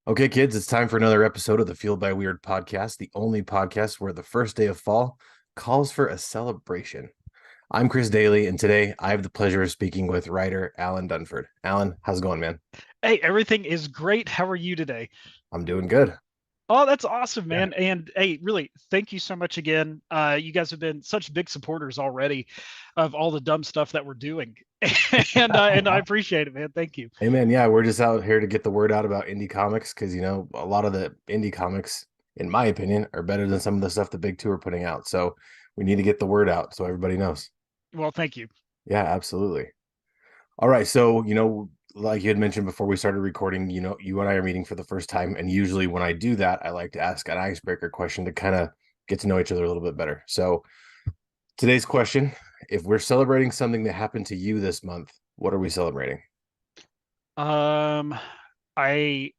Okay, kids, it's time for another episode of the Fueled by Weird podcast, the only podcast where the first day of fall calls for a celebration. I'm Chris Daly, and today I have the pleasure of speaking with writer Alan Dunford. Alan, how's it going, man? Hey, everything is great. How are you today? I'm doing good. Oh, that's awesome, Yeah. man. And hey, really, thank you so much again. You guys have been such big supporters already of all the dumb stuff that we're doing. And I appreciate it, man. Thank you. Hey, man, yeah, we're just out here to get the word out about indie comics because, a lot of the indie comics, in my opinion, are better than some of the stuff the big two are putting out. So we need to get the word out so everybody knows. Well, thank you. Yeah, absolutely. All right. So, like you had mentioned before we started recording, you and I are meeting for the first time. And usually when I do that, I like to ask an icebreaker question to kind of get to know each other a little bit better. So, today's question, if we're celebrating something that happened to you this month, what are we celebrating? Um, I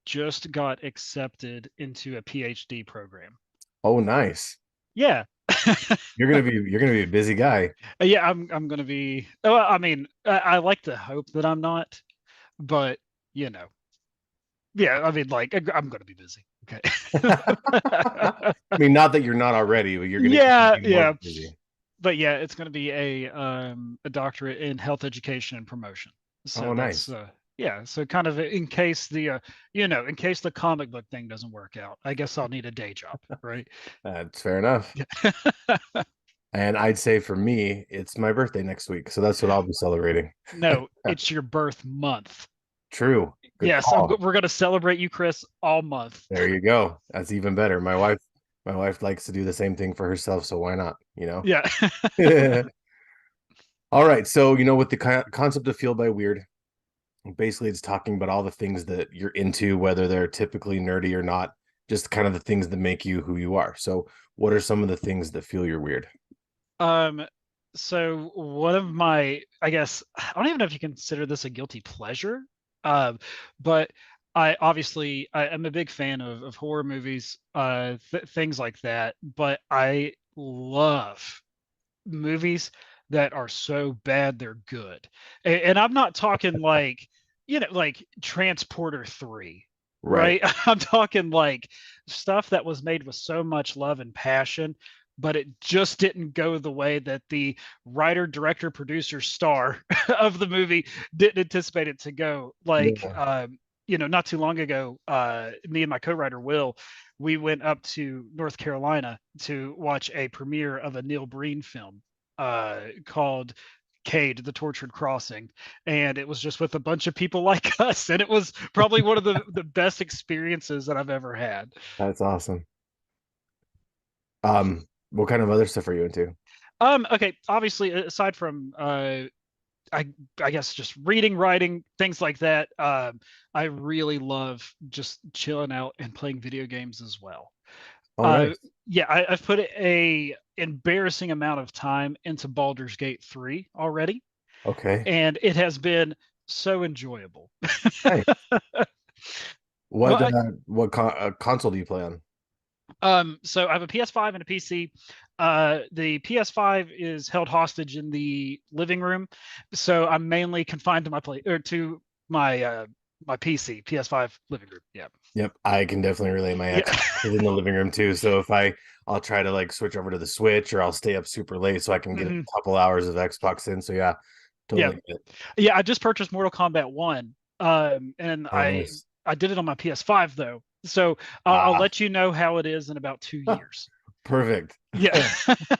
just got accepted into a PhD program. Oh, nice. Yeah. You're gonna be a busy guy. Yeah, I'm gonna be. Well, I mean, I like to hope that I'm not, but you know, yeah. I mean, like I'm gonna be busy. Okay. I mean, not that you're not already, but you're gonna Yeah, be more yeah. busy. But yeah, it's going to be a doctorate in health education and promotion. Oh, So that's nice. yeah, so kind of in case in case the comic book thing doesn't work out, I guess I'll need a day job, right? That's fair enough. Yeah. And I'd say for me, it's my birthday next week, so that's what I'll be celebrating. No, it's your birth month. True. Good Yes, call. we're going to celebrate you, Chris, all month. There you go. That's even better. My wife likes to do the same thing for herself, so why not, Yeah. All right. So, with the concept of feel by weird, basically it's talking about all the things that you're into, whether they're typically nerdy or not, just kind of the things that make you who you are. So, what are some of the things that feel you're weird? Um, so one of my, I guess, I don't even know if you consider this a guilty pleasure, but I am a big fan of horror movies, things like that. But I love movies that are so bad they're good, and I'm not talking like like Transporter 3, Right. right? I'm talking like stuff that was made with so much love and passion, but it just didn't go the way that the writer, director, producer, star of the movie didn't anticipate it to go. Like, Yeah. not too long ago, me and my co-writer Will, we went up to North Carolina to watch a premiere of a Neil Breen film called Cade, The Tortured Crossing. And it was just with a bunch of people like us. And it was probably one of the best experiences that I've ever had. That's awesome. What kind of other stuff are you into? Okay, obviously, aside from I I guess just reading, writing, things like that. I really love just chilling out and playing video games as well. Oh, Uh, nice. yeah, I've put a embarrassing amount of time into Baldur's Gate 3 already, Okay. and it has been so enjoyable. Nice. What Well, console do you play on? so I have a PS5 and a PC. The PS5 is held hostage in the living room, so I'm mainly confined to my play or to my PC, PS5 living room. Yeah, Yep, I can definitely relate. My yeah, Xbox is in the living room too. So if I'll try to like switch over to the Switch or I'll stay up super late so I can get a hmm couple hours of Xbox in. So yeah, yeah, totally get it. yeah. I just purchased Mortal Kombat 1, and Oh, I nice. I did it on my PS5 though, so I'll Ah, let you know how it is in about 2 years. perfect. Yeah.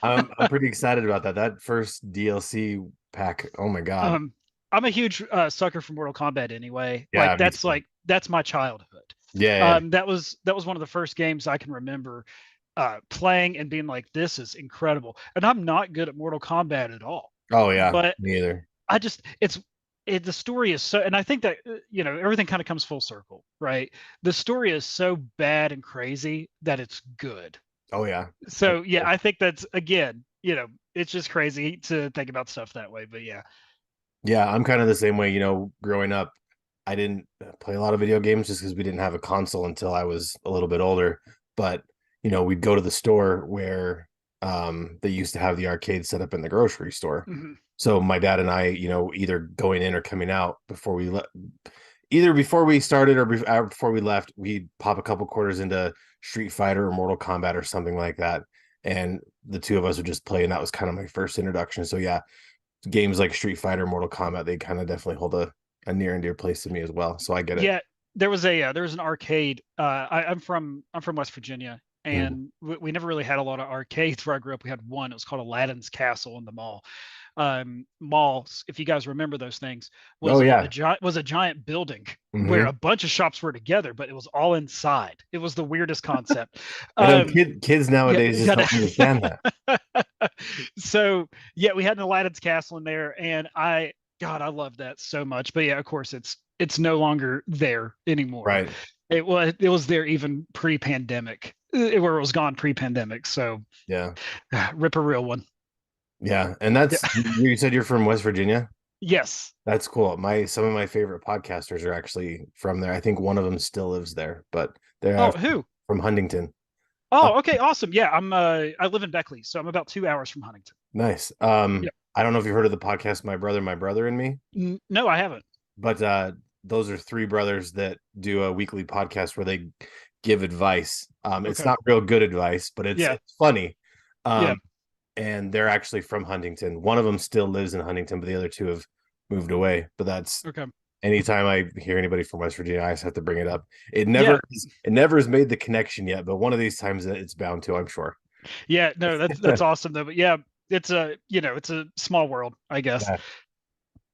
I'm pretty excited about that. That first DLC pack. Oh my God. um, I'm a huge sucker for Mortal Kombat anyway. Yeah, me too. Like that's my childhood. Yeah, yeah. That was one of the first games I can remember playing and being like, "This is incredible." And I'm not good at Mortal Kombat at all, Oh yeah, but me either. I just the story is so, and I think that everything kind of comes full circle, right? The story is so bad and crazy that it's good. Oh yeah. So yeah, I think that's again, it's just crazy to think about stuff that way. But yeah. Yeah, I'm kind of the same way. Growing up, I didn't play a lot of video games just because we didn't have a console until I was a little bit older. But, we'd go to the store where they used to have the arcade set up in the grocery store. Mhm. So my dad and I, either going in or coming out before we either before we started or before we left, we'd pop a couple quarters into Street Fighter or Mortal Kombat or something like that, and the two of us would just play, and that was kind of my first introduction. So yeah, games like Street Fighter, Mortal Kombat, they kind of definitely hold a near and dear place to me as well. So I get it. Yeah, there was an arcade. I'm from West Virginia, Mhm. and we never really had a lot of arcades where I grew up. We had one. It was called Aladdin's Castle in the mall. Malls, if you guys remember those things, Oh was yeah. a giant building where Hmm. a bunch of shops were together, but it was all inside. It was the weirdest concept. I know Um, kids yeah, nowadays just yeah. don't understand that. So yeah, we had an Aladdin's Castle in there, and God, I love that so much. But yeah, of course, it's no longer there anymore. Right. It was there even pre-pandemic, where it was gone pre-pandemic. So Yeah. rip a real one. Yeah. And Yeah. that's you said you're from West Virginia? Yes. That's cool. My some of my favorite podcasters are actually from there. I think one of them still lives there, but they're Oh, who? from Huntington. Uh, Oh, okay, awesome. Yeah, I live in Beckley, so I'm about 2 hours from Huntington. nice. Yeah. I don't know if you've heard of the podcast My Brother and Me, No, I haven't. but those are three brothers that do a weekly podcast where they give advice. It's Okay. not real good advice, but Yeah. it's funny. Yeah. Um, and they're actually from Huntington. One of them still lives in Huntington, but the other two have moved away. But that's Okay. anytime I hear anybody from West Virginia, I just have to bring it up. Yeah. It never has made the connection yet, but one of these times it's bound to, I'm sure. Yeah. No, that's awesome though. But yeah, it's a small world, I guess. Yeah,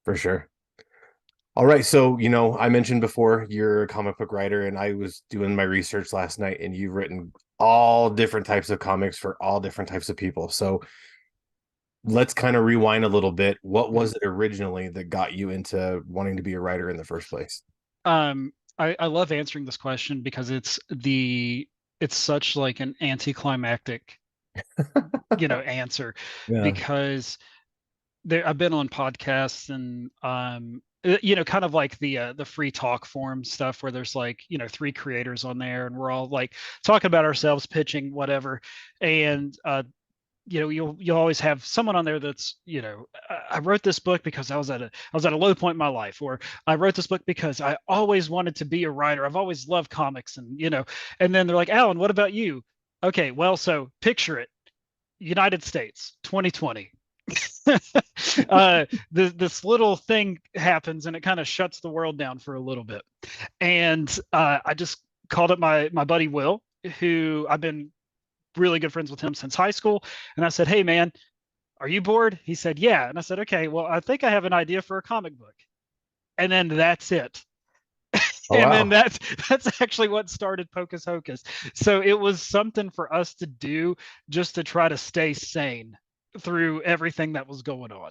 for sure. All right, so I mentioned before you're a comic book writer, and I was doing my research last night, and you've written all different types of comics for all different types of people. So let's kind of rewind a little bit. What Mhm. was it originally that got you into wanting to be a writer in the first place? I love answering this question because it's such like an anticlimactic, answer, Yeah, because I've been on podcasts and kind of like the free talk forum stuff where there's like, three creators on there and we're all like talking about ourselves, pitching whatever. And you'll always have someone on there that's, I wrote this book because I was at a low point in my life, or I wrote this book because I always wanted to be a writer. I've always loved comics, and then they're like, Alan, what about you? Okay, well, so picture it. United States, 2020. This little thing happens and it kind of shuts the world down for a little bit. And I just called up my buddy Will, who I've been really good friends with him since high school. And I said, hey, man, are you bored? He said, yeah. And I said, okay, well, I think I have an idea for a comic book. And then that's it. oh And then wow, that's actually what started Pocus Hocus. So it was something for us to do just to try to stay sane through everything that was going on.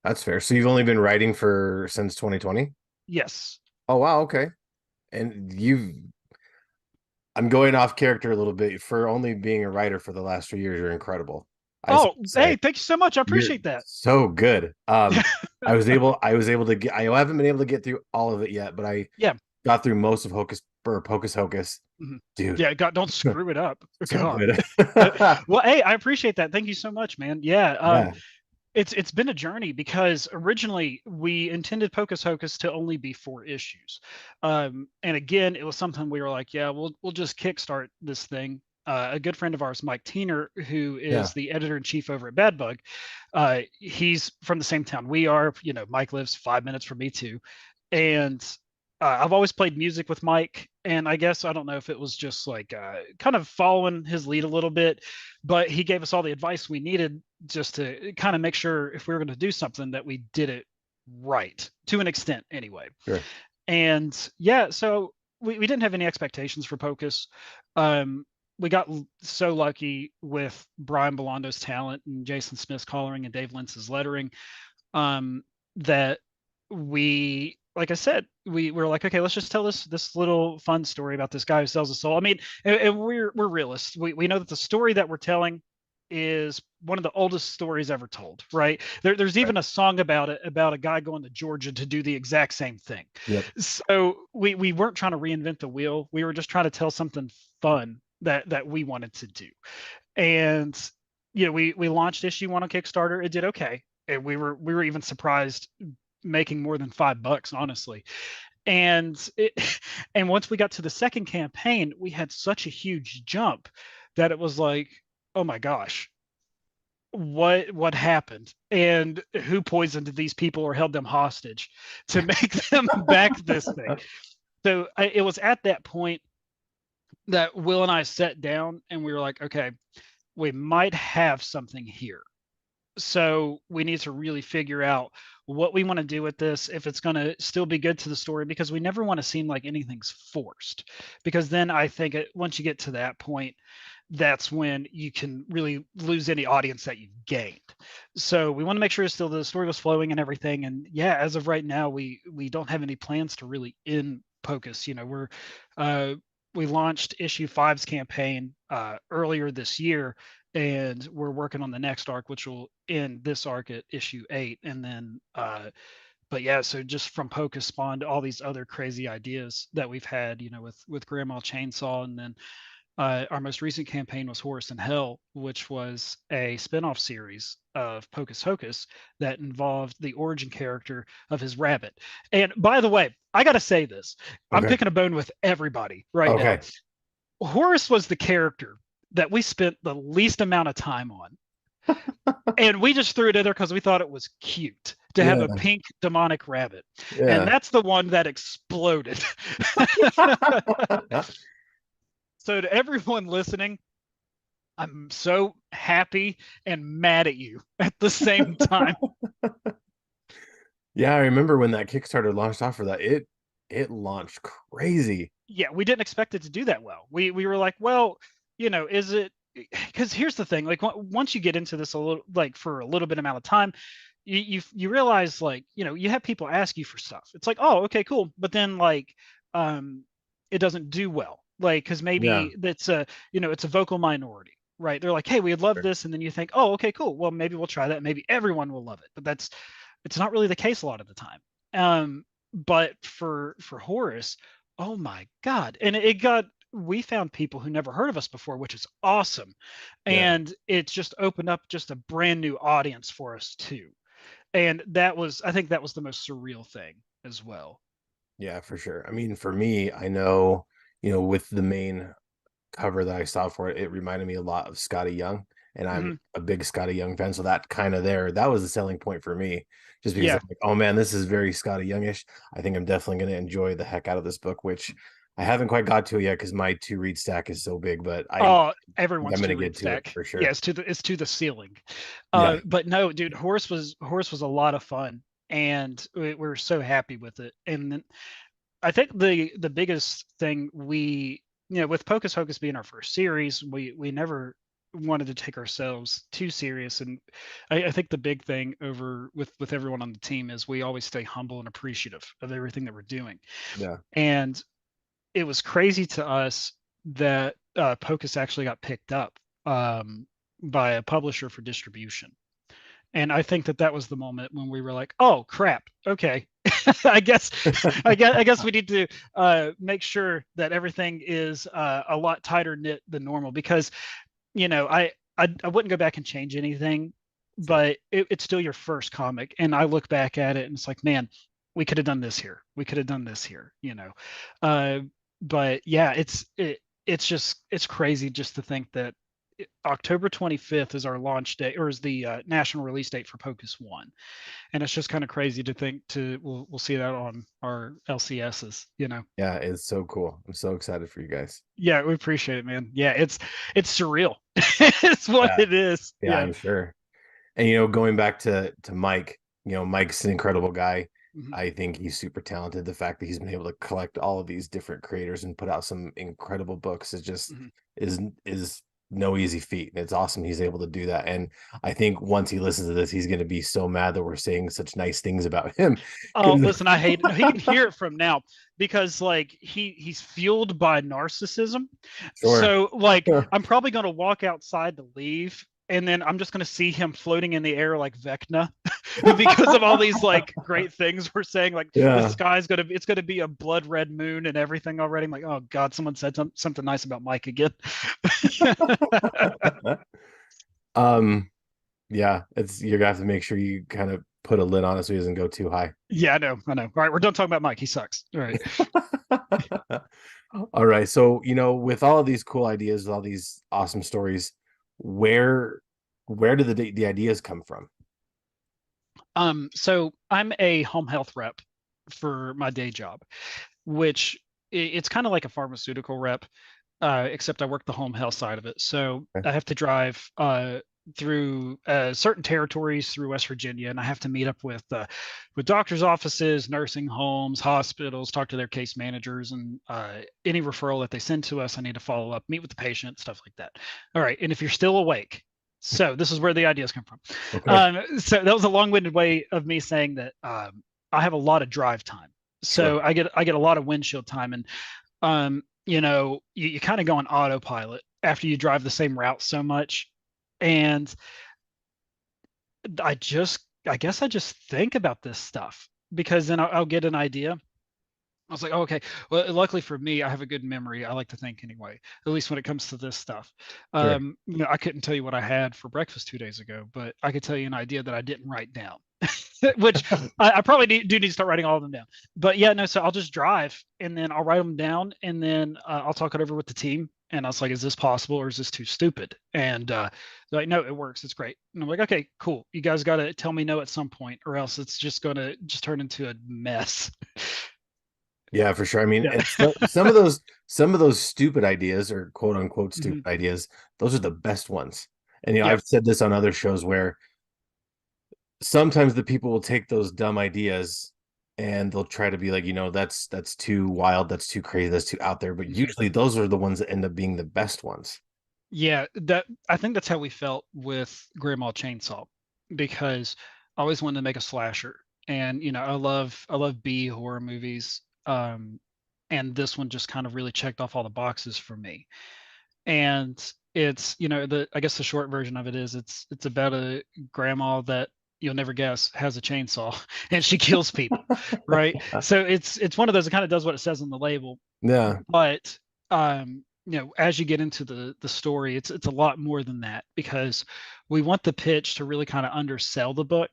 that's fair. So you've only been writing for since 2020? Yes. Oh wow, okay. And I'm going off character a little bit. For only being a writer for the last 3 years, you're incredible. I just Oh, have to say hey, thank you so much. I you're appreciate that. so good. I was able to get, I haven't been able to get through all of it yet, but I Yeah. got through most of Pocus Hocus. Mhm. Dude, Yeah, God, don't screw it up. so God. good. Well, hey, I appreciate that. Thank you so much, man. Yeah. Yeah, It's been a journey because originally we intended Pocus Hocus to only be 4 issues. And again, it was something we were like, yeah, we'll just kickstart this thing. A good friend of ours, Mike Teener, who yeah, is the editor in chief over at Bad Bug, he's from the same town we are. Mike lives 5 minutes from me too, and I've always played music with Mike, and I guess I don't know if it was just like kind of following his lead a little bit, but he gave us all the advice we needed just to kind of make sure if we were going to do something that we did it right to an extent anyway. sure. And yeah, so we didn't have any expectations for Pocus. We got so lucky with Brian Belondo's talent and Jason Smith's coloring and Dave Lentz's lettering, um, that we, like I said, we were like, okay, let's just tell this little fun story about this guy who sells a soul. I mean, and we're realists. We know that the story that we're telling is one of the oldest stories ever told, right? There's Right. even a song about it, about a guy going to Georgia to do the exact same thing. Yep. So we weren't trying to reinvent the wheel. We were just trying to tell something fun that we wanted to do. And we launched issue 1 on Kickstarter. It did okay, and we were even surprised making more than $5, honestly. And and once we got to the second campaign, we had such a huge jump that it was like, oh my gosh, what happened and who poisoned these people or held them hostage to make them back this thing. So it was at that point that Will and I sat down and we were like, okay, we might have something here. So we need to really figure out what we want to do with this, if it's going to still be good to the story, because we never want to seem like anything's forced. Because then I think once you get to that point, that's when you can really lose any audience that you've gained. So we want to make sure still the story was flowing and everything. And yeah, as of right now, we don't have any plans to really end Pocus. You know, we launched issue five's campaign earlier this year, and we're working on the next arc, which will end this arc at issue 8. And then but yeah, so just from Pocus spawned all these other crazy ideas that we've had, you know, with Grandma Chainsaw. And then our most recent campaign was Horus in Hell, which was a spin-off series of Pocus Hocus that involved the origin character of his rabbit. And by the way, I got to say this. I'm Okay. picking a bone with everybody right now. Okay. Horus was the character that we spent the least amount of time on. And we just threw it in there because we thought it was cute to have a Yeah. pink demonic rabbit. And Yeah. that's the one that exploded. So to everyone listening, I'm so happy and mad at you at the same time. Yeah, I remember when that Kickstarter launched off for that. It launched crazy. Yeah, we didn't expect it to do that well. We were like, well, you know, is it, because here's the thing, like once you get into this a little, like for a little bit amount of time, you realize, like, you know, you have people ask you for stuff. It's like, oh, okay, cool. But then like it doesn't do well. Like, because Yeah. maybe that's a, you know, it's a vocal minority, right? They're like, hey, we'd love Sure. this. And then you think, oh, okay, cool. Well, maybe we'll try that. Maybe everyone will love it. But it's not really the case a lot of the time. But for Horus, oh my God. And it got, we found people who never heard of us before, which is awesome. Yeah. And it's just opened up just a brand new audience for us too. And that was, I think that was the most surreal thing as well. Yeah, for sure. I mean, for me, I know, with the main cover that I saw for it, it reminded me a lot of Scotty Young, and I'm Hmm. a big Scotty Young fan. So that kind of that was the selling point for me, just because I'm Yeah. like, oh man, this is very Scotty Youngish. I think I'm definitely going to enjoy the heck out of this book, which I haven't quite got to it yet because my two read stack is so big, but I Oh, think I'm everyone's going to to get read to it stack. for Yeah, sure. it's to the ceiling. Yeah, But no, dude, Horse was a lot of fun, and we're so happy with it. And then I think the biggest thing we, you know, with Pocus Hocus being our first series, we never wanted to take ourselves too serious. And I think the big thing over with everyone on the team is we always stay humble and appreciative of everything that we're doing. yeah, And it was crazy to us that Pocus actually got picked up by a publisher for distribution. And I think that was the moment when we were like, "Oh crap! Okay, I guess, I guess we need to make sure that everything is a lot tighter knit than normal." Because, you know, I wouldn't go back and change anything, sure. but it's still your first comic, and I look back at it and it's like, man, we could have done this here. We could have done this here. You know, uh, but yeah, it's just, it's crazy just to think that October 25th is our launch date, or is the national release date for Pocus One, and it's just kind of crazy to think we'll see that on our LCSs. You know. Yeah, it's so cool. I'm so excited for you guys. Yeah, we appreciate it, man. Yeah, it's surreal. It's what Yeah, it is. yeah, Yeah. I'm sure. And going back to Mike, Mike's an incredible guy. Mhm. I think he's super talented. The fact that he's been able to collect all of these different creators and put out some incredible books Mhm. is no easy feat. And it's awesome he's able to do that. And I think once he listens to this, he's going to be so mad that we're saying such nice things about him. Oh, 'Cause- listen, I hate it. No, he can hear it from now because like he's fueled by narcissism. Sure. So like I'm probably gonna walk outside to leave, and then I'm just gonna see him floating in the air like Vecna because of all these like great things we're saying. Like the Yeah. sky's gonna be, it's gonna be a blood red moon and everything already. I'm like, oh God, someone said something nice about Mike again. um, yeah, you're gonna have to make sure you kind of put a lid on it so he doesn't go too high. Yeah, I know. All right, we're done talking about Mike. He sucks. All right. All right. So, with all of these cool ideas, all these awesome stories, where where do the ideas come from? So I'm a home health rep for my day job, which it's kind of like a pharmaceutical rep, except I work the home health side of it. So Okay. I have to drive through certain territories through West Virginia, and I have to meet up with doctors' offices, nursing homes, hospitals, talk to their case managers, and any referral that they send to us, I need to follow up, meet with the patient, stuff like that. All right, and if you're still awake. So this is where the ideas come from. Okay. So that was a long-winded way of me saying that I have a lot of drive time. Sure. So I get a lot of windshield time, and you kind of go on autopilot after you drive the same route so much. And I guess I just think about this stuff because then I'll get an idea. I was like, oh, okay. Well, luckily for me, I have a good memory. I like to think anyway, at least when it comes to this stuff. Sure. I couldn't tell you what I had for breakfast 2 days ago, but I could tell you an idea that I didn't write down, which I probably do need to start writing all of them down. But yeah, no, so I'll just drive and then I'll write them down and then I'll talk it over with the team. And I was like, is this possible or is this too stupid? And they're like, no, it works. It's great. And I'm like, okay, cool. You guys got to tell me no at some point or else it's just going to just turn into a mess. Yeah, for sure. I mean, Yeah. and some of those stupid ideas or quote unquote Mhm. stupid ideas, those are the best ones. And Yep. I've said this on other shows where sometimes the people will take those dumb ideas and they'll try to be like, that's too wild, that's too crazy, that's too out there. But Mhm. usually those are the ones that end up being the best ones. Yeah, that I think that's how we felt with Grandma Chainsaw because I always wanted to make a slasher. And I love B horror movies. And this one just kind of really checked off all the boxes for me. And it's, the I guess the short version of it is it's about a grandma that you'll never guess has a chainsaw and she kills people, right? So it's one of those that kind of does what it says on the label, Yeah. but as you get into the story, it's a lot more than that because we want the pitch to really kind of undersell the book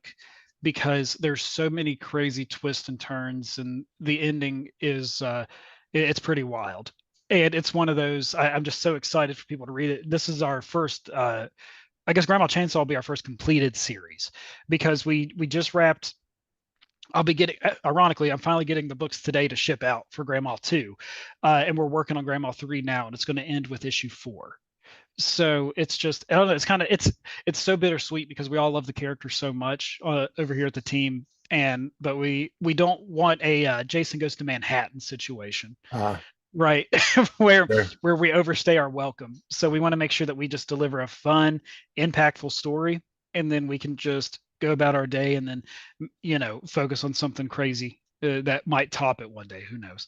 because there's so many crazy twists and turns, and the ending is it's pretty wild. And it's one of those I'm just so excited for people to read it. This is our first I guess Grandma Chainsaw will be our first completed series because we just wrapped. I'll be getting, ironically, I'm finally getting the books today to ship out for Grandma 2. And we're working on Grandma 3 now, and it's going to end with issue 4. So it's just, I don't know, it's so bittersweet because we all love the character so much over here at the team. But we don't want a Jason Goes to Manhattan situation, Uh, right? where sure. where we overstay our welcome. So we want to make sure that we just deliver a fun, impactful story, and then we can just go about our day, and then focus on something crazy that might top it one day. Who knows?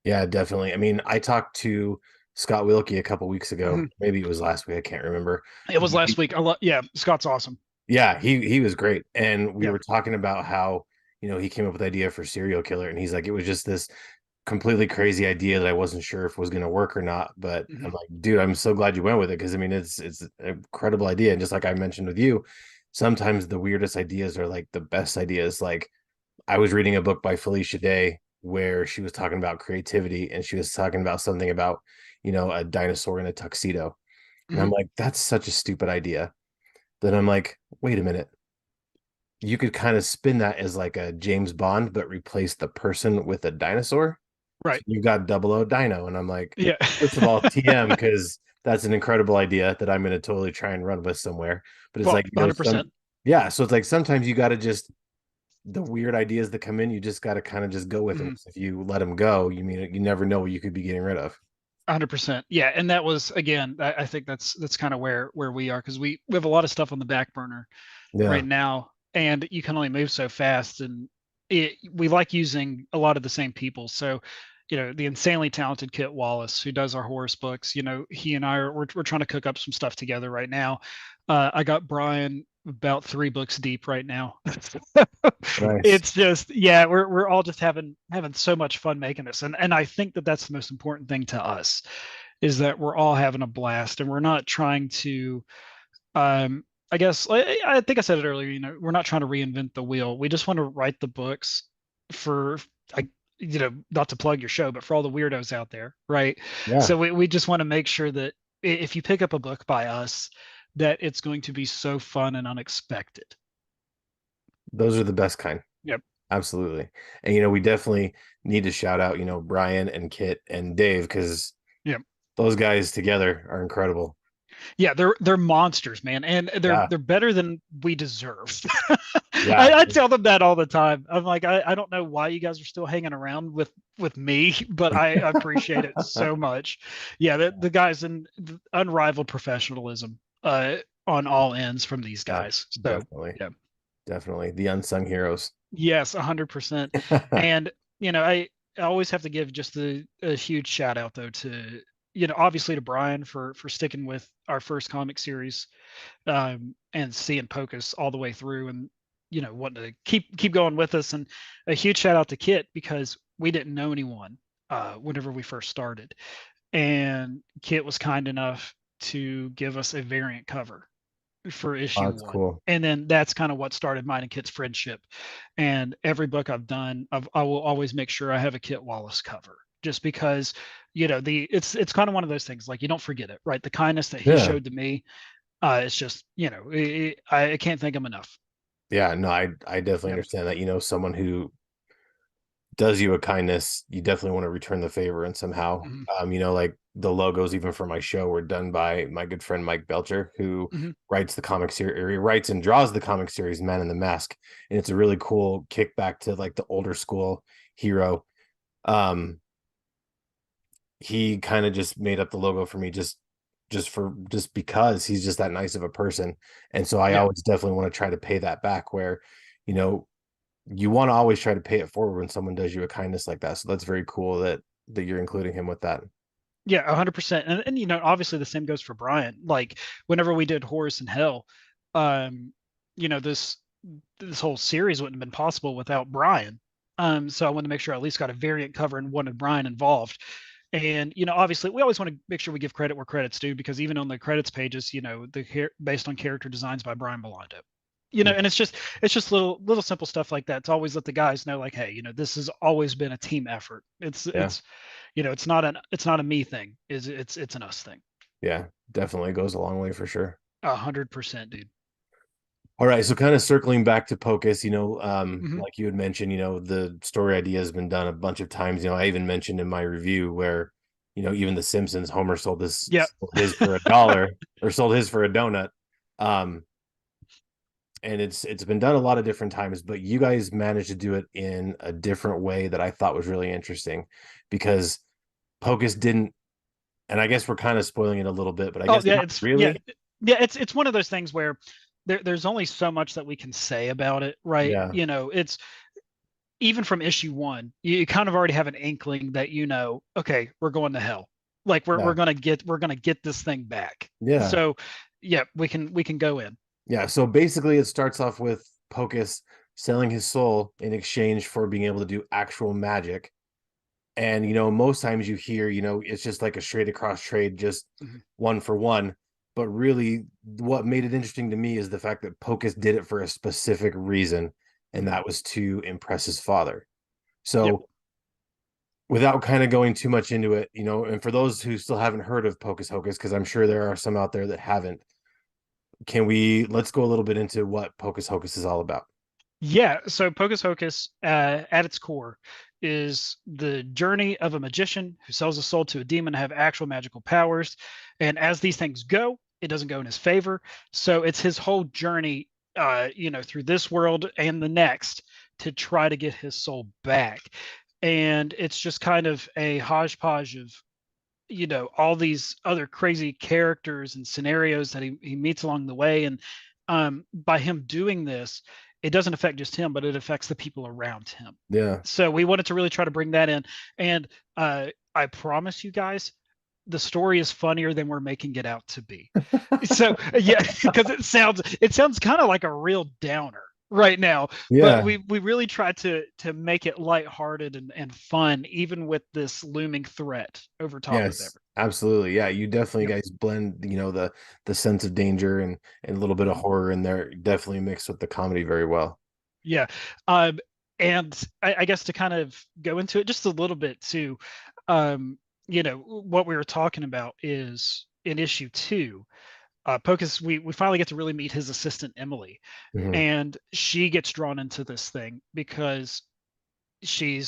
Yeah, definitely. I mean, I talked to Scott Wilkie a couple weeks ago. Mhm. Maybe it was last week. I can't remember. It was last week. Yeah, Scott's awesome. Yeah, he was great. And we Yeah. were talking about how, he came up with the idea for serial killer. And he's like, it was just this completely crazy idea that I wasn't sure if it was going to work or not. But I'm Mhm. like, dude, I'm so glad you went with it because I mean, it's an incredible idea. And just like I mentioned with you, sometimes the weirdest ideas are like the best ideas. Like I was reading a book by Felicia Day where she was talking about creativity and she was talking about something about, a dinosaur in a tuxedo. And I'm Mhm. like, that's such a stupid idea. Then I'm like, wait a minute. You could kind of spin that as like a James Bond, but replace the person with a dinosaur. So Right. you got double O Dino. And I'm like, Yeah. first of all, TM, because that's an incredible idea that I'm going to totally try and run with somewhere. But it's Well, like, 100%. yeah. So it's like sometimes you got to just, the weird ideas that come in, you just got to kind of just go with them. Mhm. 'Cause if you let them go, you mean you never know what you could be getting rid of. 100%. Yeah, and that was again. I think that's kind of where we are because we have a lot of stuff on the back burner right Yeah. now, and you can only move so fast. And we like using a lot of the same people. So, the insanely talented Kit Wallace, who does our Horus books, he and I we're trying to cook up some stuff together right now. I got Brian about 3 books deep right now. Nice. It's just, yeah, we're all just having so much fun making this, and I think that that's the most important thing to us is that we're all having a blast, and we're not trying to um I guess I think I said it earlier. We're not trying to reinvent the wheel. We just want to write the books for, I, not to plug your show, but for all the weirdos out there, right? Yeah, So we just want to make sure that if you pick up a book by us, that it's going to be so fun and unexpected. those are the best kind. Yep. Absolutely. And we definitely need to shout out, Brian and Kit and Dave because Yep. those guys together are incredible. Yeah, they're monsters, man, and they're Yeah. they're better than we deserve. Yeah. I tell them that all the time. I'm like, I don't know why you guys are still hanging around with me, but I appreciate it so much. Yeah, the guys in unrivaled professionalism on all ends from these Yeah, guys. So definitely. yeah, Definitely. The unsung heroes. yes, 100%. And I always have to give just a huge shout out though to obviously to Brian for sticking with our first comic series, and seeing Pocus all the way through, and wanting to keep going with us. And a huge shout out to Kit because we didn't know anyone whenever we first started, and Kit was kind enough to give us a variant cover for Oh, issue that's one. cool. And then that's kind of what started mine and Kit's friendship. And every book I've done, I will always make sure I have a Kit Wallace cover, just because it's kind of one of those things, like, you don't forget it, right? The kindness that he Yeah. showed to me, it's just, I can't thank him enough. Yeah. No, I definitely Yeah. understand that. Someone who does you a kindness, you definitely want to return the favor and somehow. Hmm. Like the logos even for my show were done by my good friend Mike Belcher, who Hmm. writes the comic series, or he writes and draws the comic series Man in the Mask. And it's a really cool kickback to like the older school hero. Um, he kind of just made up the logo for me just because he's just that nice of a person. And so I Yeah. always definitely want to try to pay that back where, you know, you want to always try to pay it forward when someone does you a kindness like that. So that's very cool that you're including him with that. Yeah, 100%. And obviously the same goes for Brian. Like, whenever we did Horus and Hell, um, this whole series wouldn't have been possible without Brian. So I wanted to make sure I at least got a variant cover and wanted Brian involved. And obviously we always want to make sure we give credit where credit's due, because even on the credits pages, based on character designs by Brian Belando. And it's just little simple stuff like that. It's always let the guys know, like, hey, this has always been a team effort. It's Yeah. it's it's not a me thing. It's an us thing. Yeah. Definitely goes a long way for sure. 100%, dude. All right. So kind of circling back to Pocus, Hmm. like you had mentioned, the story idea has been done a bunch of times. I even mentioned in my review where, even The Simpsons, Homer Yeah. sold his for $1 or sold his for a donut. Um, and it's been done a lot of different times, but you guys managed to do it in a different way that I thought was really interesting because Pocus didn't, and I guess we're kind of spoiling it a little bit, but I Oh guess yeah, not really. it's one of those things where there's only so much that we can say about it, right? Yeah. It's even from issue one, you kind of already have an inkling that, okay, we're going to hell. Like, we're Yeah. we're gonna get this thing back. Yeah. So yeah, we can go in. Yeah. So basically it starts off with Pocus selling his soul in exchange for being able to do actual magic. And most times you hear, it's just like a straight across trade, just Mhm. one for one. But really, what made it interesting to me is the fact that Pocus did it for a specific reason, and Mhm. that was to impress his father. Yep. So, without kind of going too much into it, and for those who still haven't heard of Pocus Hocus, because I'm sure there are some out there that haven't, let's go a little bit into what Pocus Hocus is all about? Yeah, so Pocus Hocus, at its core, is the journey of a magician who sells his soul to a demon to have actual magical powers. And as these things go, it doesn't go in his favor. So it's his whole journey, through this world and the next, to try to get his soul back. And it's just kind of a hodgepodge of, all these other crazy characters and scenarios that he meets along the way. And by him doing this, it doesn't affect just him, but it affects the people around him. Yeah. So we wanted to really try to bring that in. And I promise you guys, the story is funnier than we're making it out to be. So yeah, because it sounds kind of like a real downer. right now. But Yeah. we really tried to make it lighthearted and fun, even with this looming threat over top of Yes, everything. absolutely. Yeah, you definitely Yep. guys blend, the sense of danger and a little bit of Mhm. horror in there, definitely mixed with the comedy very well. Yeah. And I guess to kind of go into it just a little bit too, um, what we were talking about is in issue 2, Pocus, we finally get to really meet his assistant Emily, Hmm. and she gets drawn into this thing because she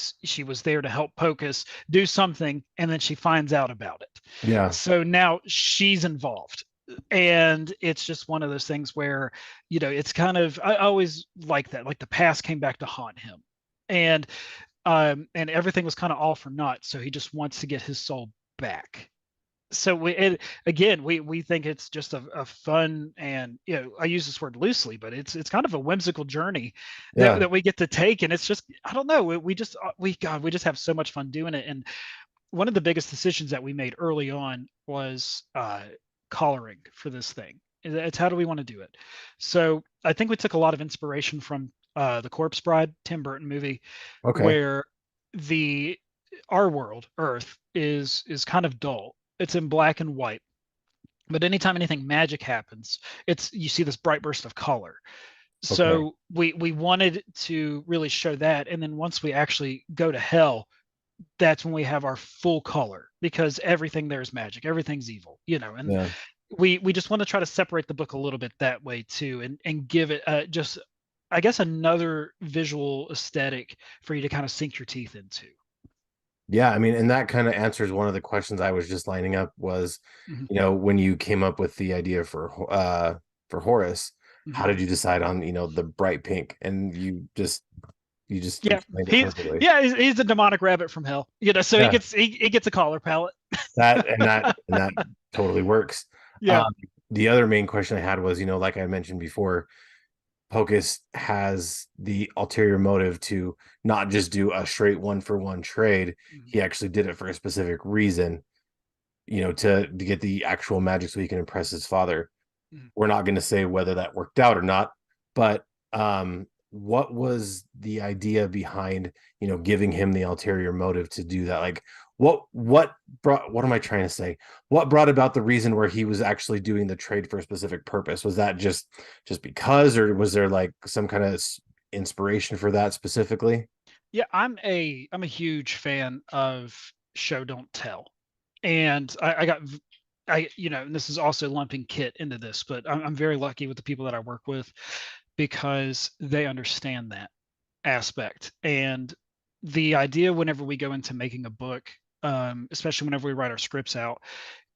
was there to help Pocus do something, and then she finds out about it. Yeah. So now she's involved. And it's just one of those things where, it's kind of, I always like that. Like the past came back to haunt him. And everything was kind of all for naught. So he just wants to get his soul back. So again, we think it's just a fun, and I use this word loosely, but it's kind of a whimsical journey that, Yeah. that we get to take. And it's just, I don't know, we just have so much fun doing it. And one of the biggest decisions that we made early on was coloring for this thing. It's how do we want to do it? So I think we took a lot of inspiration from the Corpse Bride, Tim Burton movie, Okay. where the our world, Earth, is kind of dull. It's in black and white. But anytime anything magic happens, it's you see this bright burst of color. Okay. So we wanted to really show that. And then once we actually go to hell, that's when we have our full color, because everything there is magic, everything's evil, and Yeah. we just want to try to separate the book a little bit that way too, and give it just, I guess, another visual aesthetic for you to kind of sink your teeth into. Yeah, I mean, and that kind of answers one of the questions I was just lining up was, Hmm. when you came up with the idea for Horus, Hmm. how did you decide on, the bright pink? And you just Yeah, explained it he's perfectly. yeah he's a demonic rabbit from hell, so he Yeah. gets he gets a collar palette. That totally works. Yeah. Um, the other main question I had was, like I mentioned before, Pocus has the ulterior motive to not just do a straight one for one trade. Mhm. He actually did it for a specific reason, to get the actual magic so he can impress his father. Mhm. We're not going to say whether that worked out or not, but what was the idea behind, giving him the ulterior motive to do that? Like, what am I trying to say? What brought about the reason where he was actually doing the trade for a specific purpose? Was that just because, or was there like some kind of inspiration for that specifically? Yeah, I'm a huge fan of show don't tell, and I got and this is also lumping Kit into this, but I'm very lucky with the people that I work with, because they understand that aspect. And the idea whenever we go into making a book, especially whenever we write our scripts out,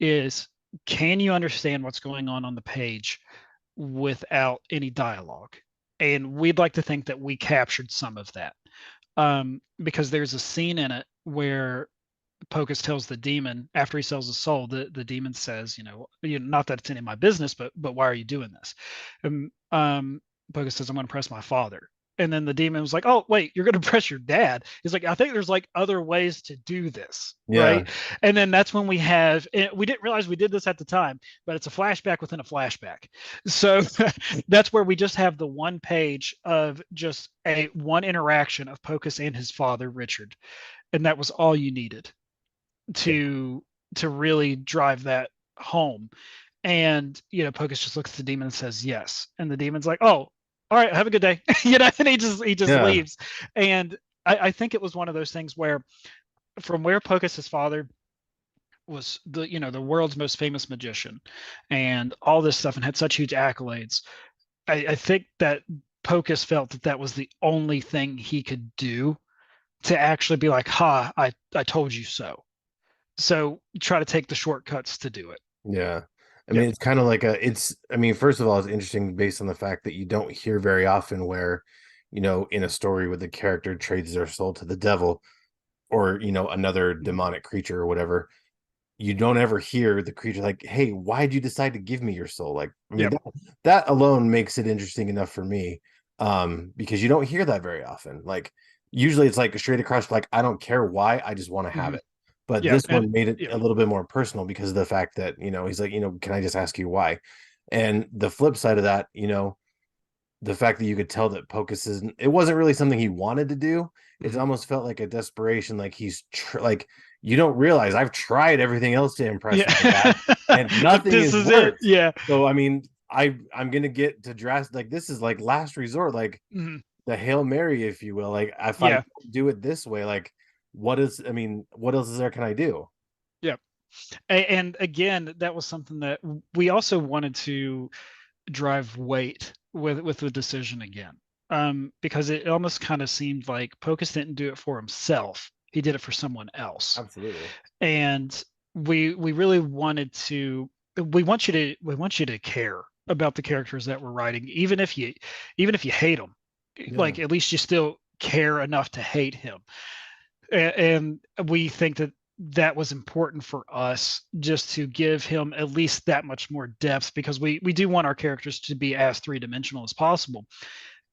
is, can you understand what's going on the page without any dialogue? And we'd like to think that we captured some of that, because there's a scene in it where Pocus tells the demon, after he sells his soul, the demon says, not that it's any of my business, but why are you doing this? Pocus says, I'm going to press my father. And then the demon was like, oh, wait, you're going to press your dad. He's like, I think there's like other ways to do this. Yeah. Right. And then that's when we didn't realize we did this at the time, but it's a flashback within a flashback. So that's where we just have the one page of just a one interaction of Pocus and his father, Richard. And that was all you needed to to really drive that home. And Pocus just looks at the demon and says yes, and the demon's like, oh, all right, have a good day. And he just Yeah. leaves. And I think it was one of those things where, from where Pocus's father was the world's most famous magician and all this stuff, and had such huge accolades, I think that Pocus felt that that was the only thing he could do to actually be like, ha, I told you so. So try to take the shortcuts to do it. Yeah. I Yeah. mean, it's kind of like I mean, first of all, it's interesting based on the fact that you don't hear very often where, in a story where the character trades their soul to the devil or, another Mhm. demonic creature or whatever. You don't ever hear the creature like, hey, why'd you decide to give me your soul? Like, I mean, Yep. that alone makes it interesting enough for me. Because you don't hear that very often. Like, usually it's like straight across, like, I don't care why, I just want to have Hmm. it. But Yeah. this And one made it yeah. a little bit more personal because of the fact that, he's like, can I just ask you why? And the flip side of that, the fact that you could tell that Pocus isn't, it wasn't really something he wanted to do. It Mhm. almost felt like a desperation, like like you don't realize I've tried everything else to impress Yeah. my dad and But nothing this has is it. worked. Yeah. So I mean, I'm gonna get to dress like this is like last resort, like Mhm. the Hail Mary, if you will. Like if I Yeah. don't do it this way, like I mean, what else is there can I do? Yeah. And again, that was something that we also wanted to drive weight with the decision again. Because it almost kind of seemed like Pocus didn't do it for himself. He did it for someone else. Absolutely. And we really wanted to we want you to care about the characters that we're writing, even if you hate them. Yeah. Like at least you still care enough to hate him. And we think that that was important for us just to give him at least that much more depth because we do want our characters to be as three-dimensional as possible.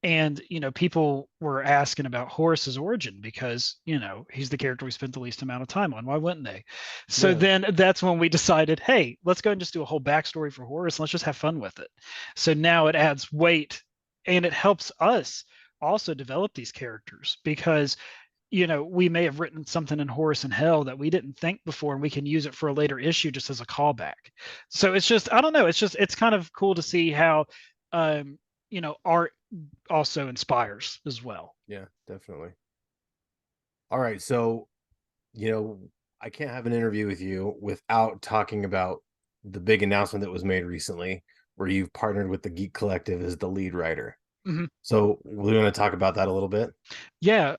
And people were asking about Horus's origin because he's the character we spent the least amount of time on. Why wouldn't they? So Yeah. then that's when we decided, hey, let's go and just do a whole backstory for Horus. Let's just have fun with it. So now it adds weight, and it helps us also develop these characters because we may have written something in Horus and Hell that we didn't think before, and we can use it for a later issue just as a callback. So it's just, I don't know, it's kind of cool to see how um, art also inspires as well. Yeah, definitely. All right, so you know, I can't have an interview with you without talking about the big announcement that was made recently, where you've partnered with the Geek Collective as the lead writer. Mhm. So we want to talk about that a little bit. Yeah.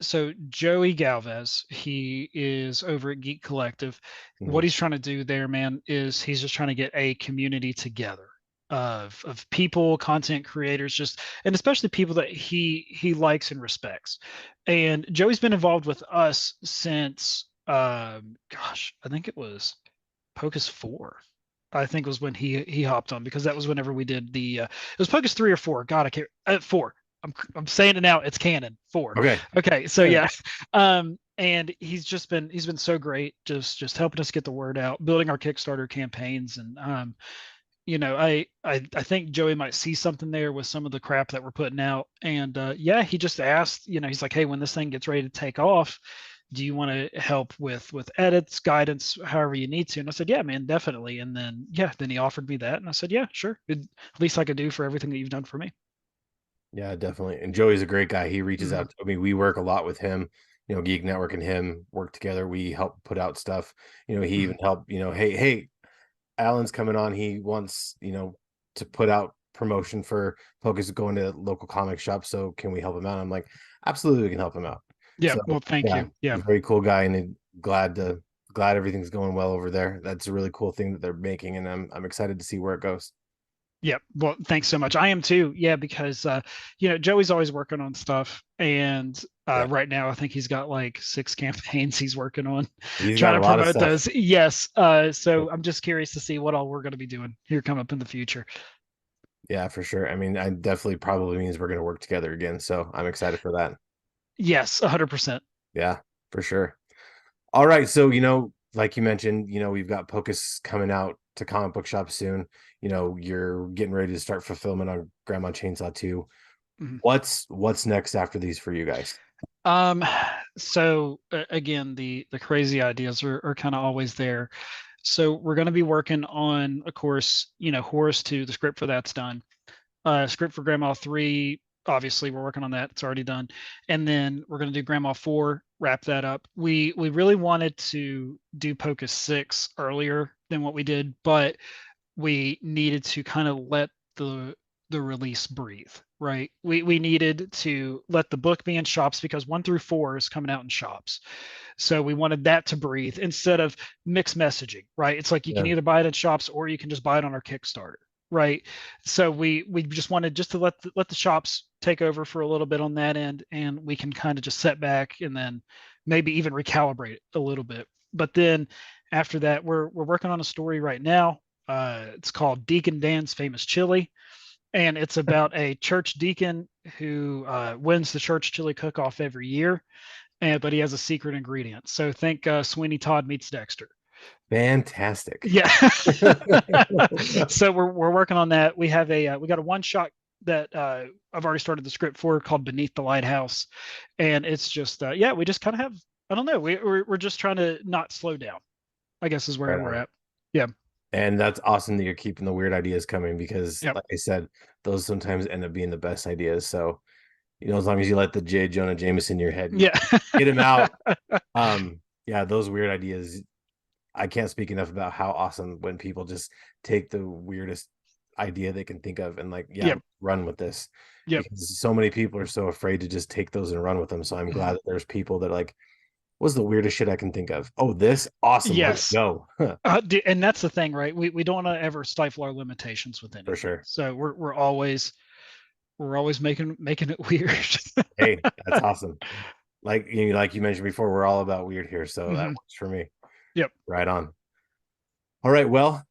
So Joey Galvez, he is over at Geek Collective. Mhm. What he's trying to do there, man, is he's just trying to get a community together of people, content creators, just and especially people that he likes and respects. And Joey's been involved with us since gosh, I think it was Pocus 4. I think was when he hopped on because that was whenever we did the it was Pocus 3 or 4. God, I can't 4. I'm saying it now. It's canon. 4. Okay. Okay, so yeah. And he's been so great just helping us get the word out, building our Kickstarter campaigns and I think Joey might see something there with some of the crap that we're putting out. And yeah, he just asked, he's like, hey, when this thing gets ready to take off, do you want to help with edits, guidance, however you need to? And I said, yeah, man, definitely. And then yeah, then he offered me that, and I said, yeah, sure. Least I could do for everything that you've done for me. Yeah, definitely. And Joey's a great guy. He reaches Hmm. out to, I mean, we work a lot with him. Geek Network and him work together. We help put out stuff. He Hmm. even helped, hey, Alan's coming on. He wants, to put out promotion for Pocus going to local comic shops. So can we help him out? I'm like, absolutely, we can help him out. Yeah. So Well, thank yeah, you. Yeah. he's a very cool guy, and glad to glad everything's going well over there. That's a really cool thing that they're making, and I'm excited to see where it goes. Yeah. Well, thanks so much. I am too. Yeah, because Joey's always working on stuff, and Yeah, right now I think he's got like 6 campaigns he's working on, he's trying got a to lot of promote stuff. those. Yes. So I'm just curious to see what all we're going to be doing here coming up in the future. Yeah, for sure. I mean, I definitely probably means we're going to work together again. So I'm excited for that. Yes, 100%. Yeah, for sure. All right. So, like you mentioned, we've got Pocus coming out to comic book shops soon. You're getting ready to start fulfillment on Grandma Chainsaw 2. Mhm. What's next after these for you guys? Um, so again, the crazy ideas are kind of always there. So we're going to be working on, of course, Horus 2, the script for that's done. Script for Grandma 3, obviously we're working on that. It's already done. And then we're going to do Grandma 4, wrap that up. We really wanted to do Pocus 6 earlier than what we did, but we needed to kind of let the release breathe, right? We needed to let the book be in shops because 1 through 4 is coming out in shops. So we wanted that to breathe instead of mixed messaging, right? It's like you can Yeah. either buy it in shops or you can just buy it on our Kickstarter, right? So we just wanted just to let the shops take over for a little bit on that end, and we can kind of just set back and then maybe even recalibrate it a little bit. But then after that, we're working on a story right now. It's called Deacon Dan's Famous Chili, and it's about a church deacon who wins the church chili cook-off every year, but he has a secret ingredient. So think Sweeney Todd meets Dexter. Fantastic. Yeah. So we're working on that. We have we got a one shot that I've already started the script for called Beneath the Lighthouse, and it's just yeah, we just kind of have, I don't know, we're just trying to not slow down, I guess is where Right we're on. at. Yeah. And that's awesome that you're keeping the weird ideas coming because, Yep. like I said, those sometimes end up being the best ideas. So, as long as you let the J. Jonah Jameson in your head, you Yeah. get him out. Yeah, those weird ideas. I can't speak enough about how awesome when people just take the weirdest idea they can think of and like, yeah, Yep. run with this Yep. because so many people are so afraid to just take those and run with them. So I'm glad Mhm. that there's people that are like, what's the weirdest shit I can think of? Oh, this awesome. Let's Yes. go. And that's the thing, right? We don't want to ever stifle our limitations with For anything. sure. So we're always making it weird. Hey, that's awesome. Like you mentioned before, we're all about weird here, so that Hmm. works for me. Yep. Right on. All right, well,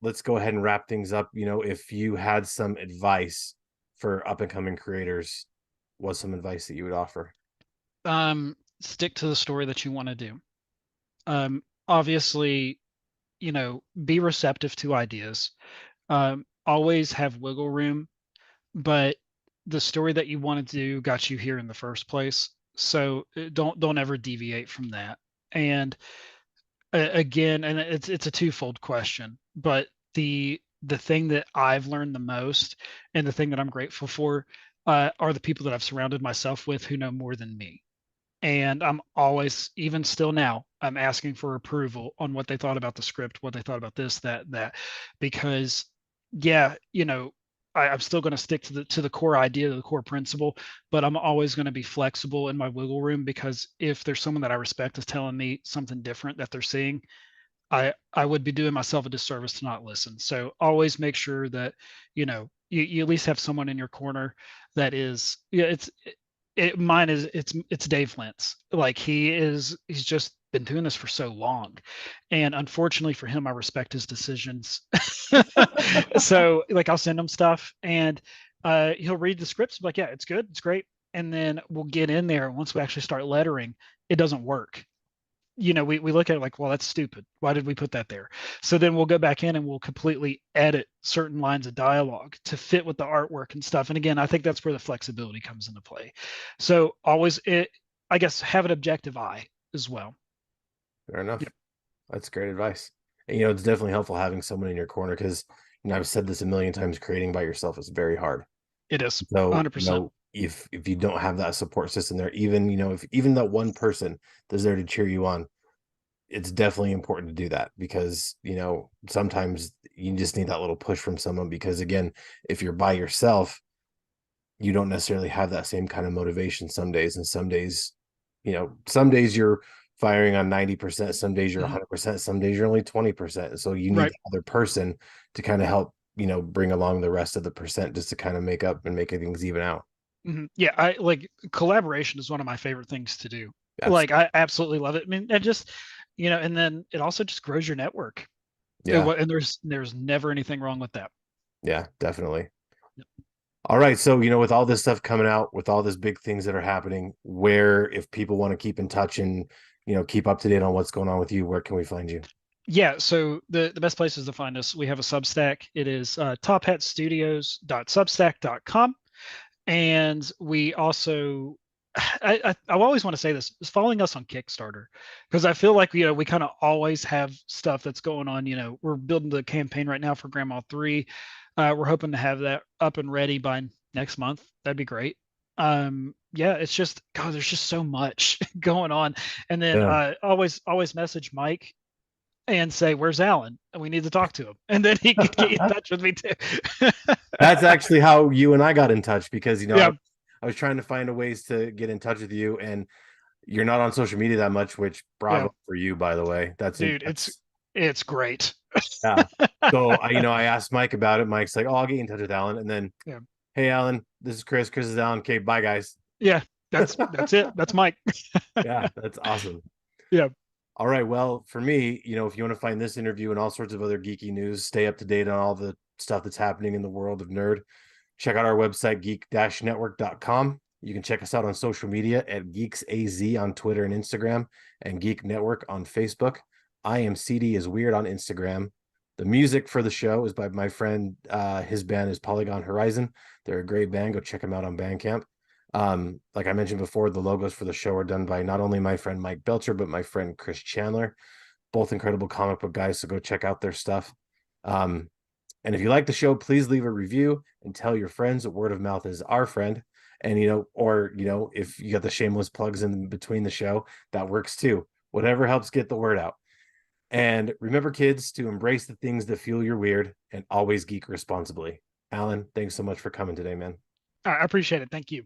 let's go ahead and wrap things up. If you had some advice for up and coming creators, what's some advice that you would offer? Stick to the story that you want to do. Obviously, be receptive to ideas. Always have wiggle room, but the story that you want to do got you here in the first place. So don't ever deviate from that. And again, and it's a twofold question, but the thing that I've learned the most and the thing that I'm grateful for are the people that I've surrounded myself with who know more than me. And I'm always, even still now, I'm asking for approval on what they thought about the script, what they thought about this, that, because yeah, I'm still going to stick to the core idea, the core principle, but I'm always going to be flexible in my wiggle room because if there's someone that I respect is telling me something different that they're seeing, I would be doing myself a disservice to not listen. So always make sure that you at least have someone in your corner that is, yeah, mine is it's Dave Lentz. Like he's just been doing this for so long, and unfortunately for him, I respect his decisions. So like I'll send him stuff, and he'll read the scripts, like yeah, it's good, it's great, and then we'll get in there. Once we actually start lettering, it doesn't work. We look at it like, well, that's stupid. Why did we put that there? So then we'll go back in and we'll completely edit certain lines of dialogue to fit with the artwork and stuff. And again, I think that's where the flexibility comes into play. So always, I guess, have an objective eye as well. Fair enough. Yep, That's great advice. And, it's definitely helpful having someone in your corner because, I've said this a million times, creating by yourself is very hard. it is So, 100%. if you don't have that support system there, even, if even that one person that's there to cheer you on, it's definitely important to do that because, sometimes you just need that little push from someone because again, if you're by yourself, you don't necessarily have that same kind of motivation some days. And some days you're firing on 90%, some days you're Hmm. 100%, some days you're only 20%. So you need Right. the other person to kind of help, bring along the rest of the percent just to kind of make up and make things even out. Hmm. Yeah, I like collaboration is one of my favorite things to do. Like Absolutely. I absolutely love it. I mean, and just and then it also just grows your network. Yeah. And there's never anything wrong with that. Yeah, definitely. All right. So, with all this stuff coming out, with all these big things that are happening, if people want to keep in touch and, keep up to date on what's going on with you, where can we find you? Yeah, so the best places to find us, we have a Substack. It is tophatstudios.substack.com. And we also, I always want to say this, is following us on Kickstarter because I feel like we kind of always have stuff that's going on. We're building the campaign right now for Grandma 3. We're hoping to have that up and ready by next month. That'd be great. Yeah, it's just God, there's just so much going on. And then Yeah. always message Mike and say, "Where's Alan? We need to talk to him," and then he could get in touch with me too. That's actually how you and I got in touch because, Yeah, I was trying to find a ways to get in touch with you and you're not on social media that much, which yeah, bravo for you, by the way. dude, That's it's great. yeah. So I asked Mike about it. Mike's like, "Oh, I'll get in touch with Alan." And then, Yeah, "Hey, Alan, this is Chris. Chris is Alan. Okay, bye, guys." yeah, that's it. That's Mike. Yeah, that's awesome. Yeah, All right. Well, for me, if you want to find this interview and all sorts of other geeky news, stay up to date on all the stuff that's happening in the world of nerd, check out our website, geek-network.com. You can check us out on social media at GeeksAZ on Twitter and Instagram and Geek Network on Facebook. I am CD is Weird on Instagram. The music for the show is by my friend. His band is Polygon Horizon. They're a great band. Go check them out on Bandcamp. Like I mentioned before, the logos for the show are done by not only my friend Mike Belcher, but my friend Chris Chandler, both incredible comic book guys. So go check out their stuff. Um, and if you like the show, please leave a review and tell your friends. Word of mouth is our friend. And, or, if you got the shameless plugs in between the show, that works too. Whatever helps get the word out. And remember, kids, to embrace the things that fuel your weird and always geek responsibly. Alan, thanks so much for coming today, man. I appreciate it. Thank you.